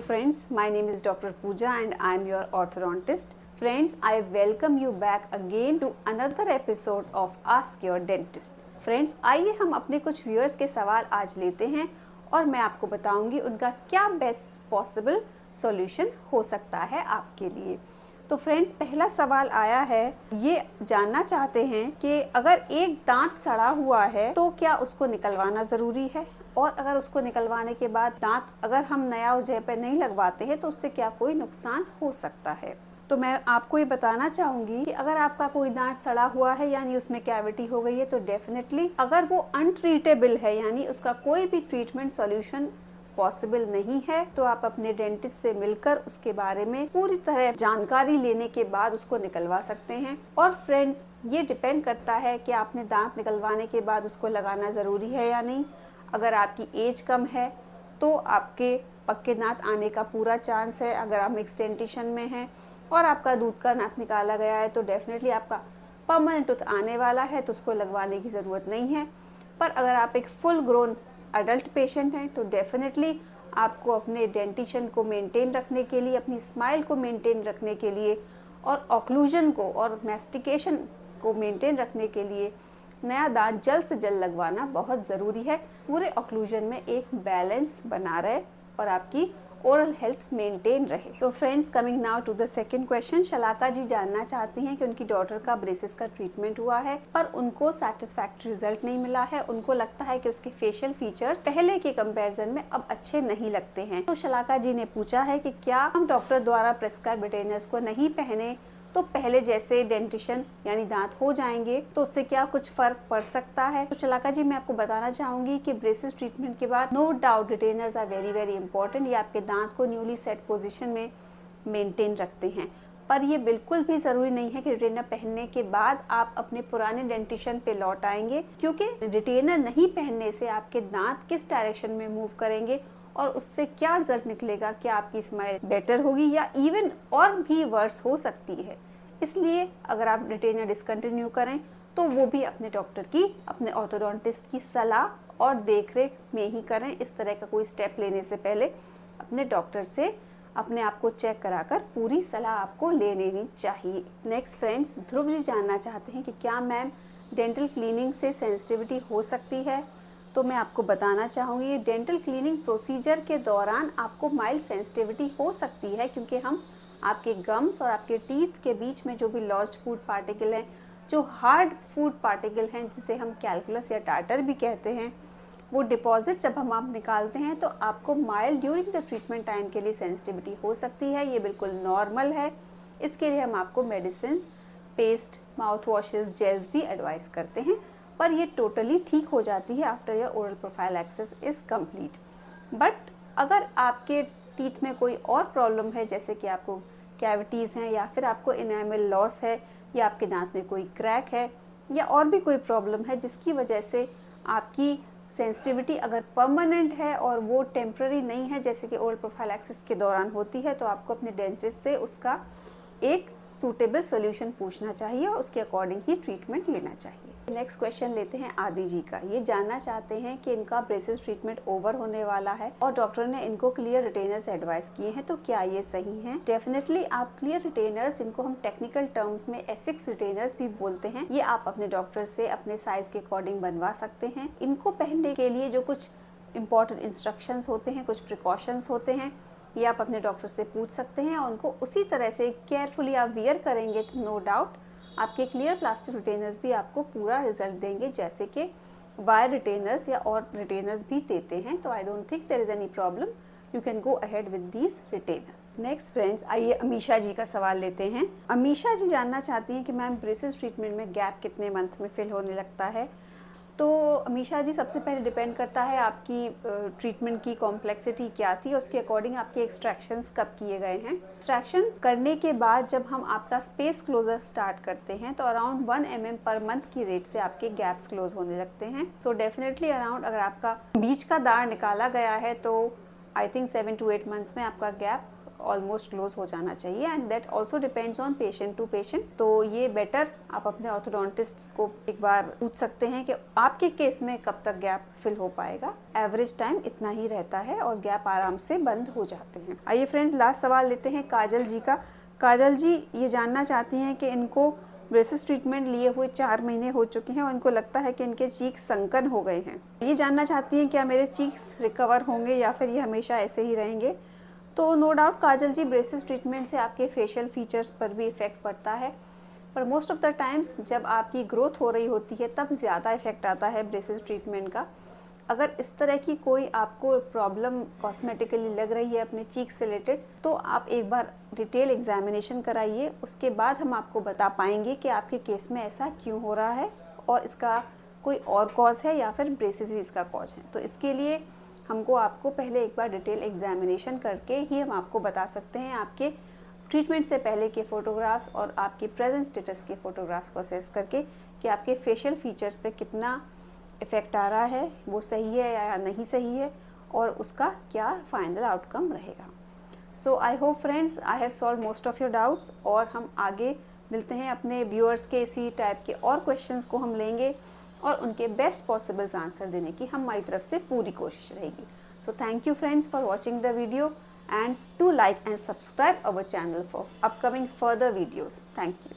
friends, my name is Dr. Pooja and I am your orthodontist. Friends, I welcome you back again to another episode of Ask Your Dentist. Friends, आइए हम अपने कुछ viewers के सवाल आज लेते हैं और मैं आपको बताऊंगी उनका क्या बेस्ट पॉसिबल सॉल्यूशन हो सकता है आपके लिए। तो फ्रेंड्स, पहला सवाल आया है, ये जानना चाहते हैं कि अगर एक दांत सड़ा हुआ है तो क्या उसको निकलवाना ज़रूरी है, और अगर उसको निकलवाने के बाद दांत अगर हम नया उस जगह पे नहीं लगवाते हैं तो उससे क्या कोई नुकसान हो सकता है। तो मैं आपको ये बताना चाहूँगी कि अगर आपका कोई दांत सड़ा हुआ है यानी उसमें कैविटी हो गई है तो डेफिनेटली अगर वो अनट्रीटेबल है यानी उसका कोई भी ट्रीटमेंट सॉल्यूशन पॉसिबल नहीं है तो आप अपने डेंटिस्ट से मिलकर उसके बारे में पूरी तरह जानकारी लेने के बाद उसको निकलवा सकते हैं। और फ्रेंड्स, ये डिपेंड करता है कि आपने दांत निकलवाने के बाद उसको लगाना ज़रूरी है या नहीं। अगर आपकी एज कम है तो आपके पक्के दांत आने का पूरा चांस है। अगर आप मिक्स डेंटिशन में हैं और आपका दूध का दांत निकाला गया है तो डेफिनेटली आपका परमानेंट टूथ आने वाला है तो उसको लगवाने की ज़रूरत नहीं है। पर अगर आप एक फुल ग्रोन अडल्ट पेशेंट हैं तो डेफिनेटली आपको अपने डेंटिशन को मेंटेन रखने के लिए, अपनी स्माइल को मेंटेन रखने के लिए और ऑक्लूजन को और मैस्टिकेशन को मेंटेन रखने के लिए नया दांत जल्द से जल्द लगवाना बहुत ज़रूरी है। पूरे ऑक्लूजन में एक बैलेंस बना रहे और आपकी ओरल हेल्थ मेंटेन रहे। तो friends, coming now to the second question, Shalaka ji जानना चाहती हैं कि उनकी डॉटर का ब्रेसेस का ट्रीटमेंट हुआ है पर उनको सेटिस्फैक्टरी रिजल्ट नहीं मिला है। उनको लगता है कि उसके फेशियल फीचर्स पहले के कंपैरिजन में अब अच्छे नहीं लगते हैं। तो शलाका जी ने पूछा है कि क्या हम डॉक्टर द्वारा प्रेस्क्राइब रिटेनर्स को नहीं पहने तो पहले जैसे डेंटिशन यानी दांत हो जाएंगे, तो उससे क्या कुछ फर्क पड़ सकता है। तो शलाका जी, मैं आपको बताना चाहूंगी कि ब्रेसेस ट्रीटमेंट के बाद no doubt retainers are very very important. ये आपके दांत को न्यूली सेट पोजीशन में मेंटेन रखते हैं, पर ये बिल्कुल भी ज़रूरी नहीं है कि रिटेनर पहनने के बाद आप अपने पुराने डेंटिशन पे लौट आएंगे, क्योंकि रिटेनर नहीं पहनने से आपके दांत किस डायरेक्शन में मूव करेंगे और उससे क्या रिजल्ट निकलेगा, क्या आपकी स्माइल बेटर होगी या इवन और भी वर्स हो सकती है। इसलिए अगर आप रिटेनर डिसकंटिन्यू करें तो वो भी अपने डॉक्टर की, अपने ऑर्थोडोंटिस्ट की सलाह और देखरेख में ही करें। इस तरह का कोई स्टेप लेने से पहले अपने डॉक्टर से अपने आप को चेक कराकर पूरी सलाह आपको ले लेनी चाहिए। नेक्स्ट फ्रेंड्स, ध्रुव जी जानना चाहते हैं कि क्या मैम डेंटल क्लीनिंग से सेंसिटिविटी हो सकती है। तो मैं आपको बताना चाहूँगी, डेंटल क्लीनिंग प्रोसीजर के दौरान आपको माइल्ड सेंसिटिविटी हो सकती है, क्योंकि हम आपके गम्स और आपके टीथ के बीच में जो भी लॉस्ट फूड पार्टिकल हैं, जो हार्ड फूड पार्टिकल हैं जिसे हम कैलकुलस या टार्टर भी कहते हैं, वो डिपॉजिट जब हम आप निकालते हैं तो आपको mild during the treatment time के लिए सेंसिटिविटी हो सकती है। ये बिल्कुल नॉर्मल है। इसके लिए हम आपको medicine, paste, mouth washes, gels भी एडवाइस करते हैं, पर ये टोटली ठीक हो जाती है after your oral profile access is complete. But अगर आपके टीथ में कोई और प्रॉब्लम है, जैसे कि आपको कैविटीज़ हैं या फिर आपको इनेमल लॉस है या आपके दांत में कोई क्रैक है या और भी कोई प्रॉब्लम है जिसकी वजह से आपकी सेंसिटिविटी अगर परमानेंट है और वो टेम्प्ररी नहीं है जैसे कि ओरल प्रोफाइल एक्सेस के दौरान होती है, तो आपको अपने डेंटिस्ट से उसका एक सूटेबल सॉल्यूशन पूछना चाहिए और उसके अकॉर्डिंग ही ट्रीटमेंट लेना चाहिए। नेक्स्ट क्वेश्चन लेते हैं आदि जी का। ये जानना चाहते हैं कि इनका ब्रेसेस ट्रीटमेंट ओवर होने वाला है और डॉक्टर ने इनको क्लियर रिटेनर्स एडवाइस किए हैं, तो क्या ये सही है। डेफिनेटली आप क्लियर रिटेनर्स, जिनको हम टेक्निकल टर्म्स में एसिक्स रिटेनर्स भी बोलते हैं, ये आप अपने डॉक्टर से अपने साइज के अकॉर्डिंग बनवा सकते हैं। इनको पहनने के लिए जो कुछ इंपॉर्टेंट इंस्ट्रक्शंस होते हैं, कुछ प्रिकॉशंस होते हैं, ये आप अपने डॉक्टर से पूछ सकते हैं और उनको उसी तरह से केयरफुली आप वियर करेंगे तो नो डाउट आपके क्लियर प्लास्टिक रिटेनर्स भी आपको पूरा रिजल्ट देंगे, जैसे कि वायर रिटेनर्स या और रिटेनर्स भी देते हैं। तो I don't think there is any problem, you can go ahead with these retainers. Next friends, आइए अमीशा जी का सवाल लेते हैं। अमीशा जी जानना चाहती हैं कि मैम ब्रेसेस ट्रीटमेंट में गैप कितने मंथ में फिल होने लगता है। तो अमीशा जी, सबसे पहले डिपेंड करता है आपकी ट्रीटमेंट की कॉम्प्लेक्सिटी क्या थी, उसके अकॉर्डिंग आपके एक्सट्रैक्शंस कब किए गए हैं। एक्सट्रैक्शन करने के बाद जब हम आपका स्पेस क्लोजर स्टार्ट करते हैं तो अराउंड 1 mm पर मंथ की रेट से आपके गैप्स क्लोज होने लगते हैं। सो डेफिनेटली अराउंड, अगर आपका बीच का दाढ़ निकाला गया है तो आई थिंक 7 to 8 मंथ्स में आपका गैप ऑलमोस्ट क्लोज हो जाना चाहिए and that also depends on patient to patient. तो ये बेटर आप अपने ऑर्थोडोंटिस्ट को एक बार पूछ सकते हैं कि आपके केस में कब तक गैप फिल हो पाएगा। एवरेज टाइम इतना ही रहता है और गैप आराम से बंद हो जाते हैं। आइए फ्रेंड्स, लास्ट सवाल लेते हैं काजल जी का। काजल जी ये जानना चाहती हैं कि इनको ब्रेसेस ट्रीटमेंट लिए हुए 4 महीने हो चुके हैं और इनको लगता है कि इनके चीक्स संकन हो गए हैं। ये जानना चाहती हैं क्या मेरे चीक्स रिकवर होंगे या फिर ये हमेशा ऐसे ही रहेंगे। तो नो डाउट काजल जी, ब्रेसेस ट्रीटमेंट से आपके फेशियल फीचर्स पर भी इफ़ेक्ट पड़ता है, पर मोस्ट ऑफ द टाइम्स जब आपकी ग्रोथ हो रही होती है तब ज़्यादा इफेक्ट आता है ब्रेसेस ट्रीटमेंट का। अगर इस तरह की कोई आपको प्रॉब्लम कॉस्मेटिकली लग रही है अपने चीक से रिलेटेड, तो आप एक बार डिटेल एग्जामिनेशन कराइए, उसके बाद हम आपको बता पाएंगे कि आपके केस में ऐसा क्यों हो रहा है और इसका कोई और कॉज है या फिर ब्रेसेस ही इसका कॉज है। तो इसके लिए हमको आपको पहले एक बार डिटेल एग्जामिनेशन करके ही हम आपको बता सकते हैं, आपके ट्रीटमेंट से पहले के फ़ोटोग्राफ्स और आपके प्रेजेंट स्टेटस के फ़ोटोग्राफ्स को असेस करके कि आपके फेशियल फीचर्स पे कितना इफ़ेक्ट आ रहा है, वो सही है या नहीं सही है और उसका क्या फाइनल आउटकम रहेगा। So I hope friends I have solved most of your doubts और हम आगे मिलते हैं अपने व्यूअर्स के इसी टाइप के और क्वेश्चंस को हम लेंगे और उनके बेस्ट पॉसिबल्स आंसर देने की हमारी तरफ से पूरी कोशिश रहेगी। So thank you friends for watching the video and to like and subscribe our channel for upcoming further videos. Thank you.